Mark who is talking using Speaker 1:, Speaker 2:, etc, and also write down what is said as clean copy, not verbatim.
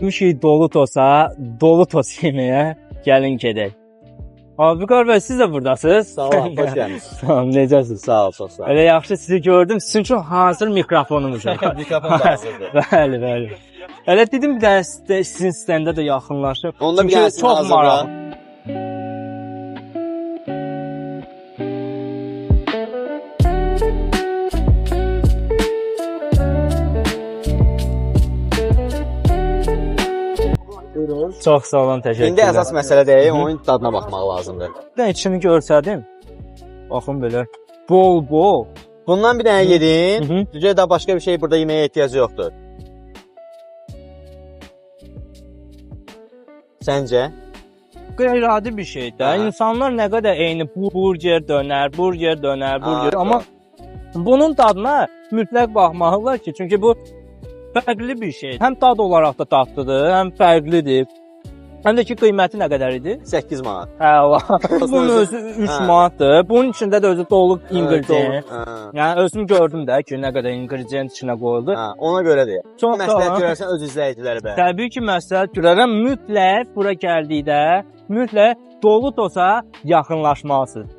Speaker 1: Bu şey dolu tosa, dolu tos yeməyə gəlin gedək. Abikar bəy, siz də buradasınız.
Speaker 2: Sağ olun, xoş gəlmisiniz.
Speaker 1: Sağ olun, necəsiniz?
Speaker 2: Sağ ol, çox sağ ol.
Speaker 1: Elə yaxşı sizi gördüm. Sizin üçün hazır mikrofonumuz var.
Speaker 2: Mikrofon da hazırdır.
Speaker 1: Bəli, bəli. Elə dedim bir dənə sizin stəndə də yaxınlaşıb.
Speaker 2: Onda bir
Speaker 1: Çünki
Speaker 2: dənəsini
Speaker 1: çox
Speaker 2: hazırla.
Speaker 1: maraqlı. Çox sağ olun, təşəkkürlər.
Speaker 2: İndi əsas məsələ deyil, onun dadına baxmaq lazımdır.
Speaker 1: Bir dənə içini görsədim. Baxın belə. Bol.
Speaker 2: Bundan bir dənə yedin,
Speaker 1: Hı hı.
Speaker 2: düzə daha başqa bir şey burada yeməyə ehtiyac yoxdur. Səncə?
Speaker 1: Qeyri-adi bir şey də.
Speaker 2: Hə.
Speaker 1: İnsanlar nə qədər eyni burger dönər,
Speaker 2: Hə,
Speaker 1: amma bunun dadına mütləq baxmalılar ki, çünki bu fərqli bir şeydir. Həm dad olaraq da dadlıdır, həm fərqlidir. Həm də ki, qiyməti nə qədər idi?
Speaker 2: 8 manat.
Speaker 1: Hə, bunun özü 3
Speaker 2: Hə.
Speaker 1: manatdır. Bunun içində də özü dolu ingredient.
Speaker 2: Hə,
Speaker 1: Yəni özüm gördüm də ki, nə qədər ingredient içinə qoyuldu.
Speaker 2: hə, ona görə deyək.
Speaker 1: Çox sağ
Speaker 2: Məsləhət
Speaker 1: olun.
Speaker 2: görərsən öz izləyicilərə bə.
Speaker 1: Təbii ki, məsləhət görərəm. Mütləq bura gəldikdə, mütləq dolu tosa yaxınlaşmalısınız.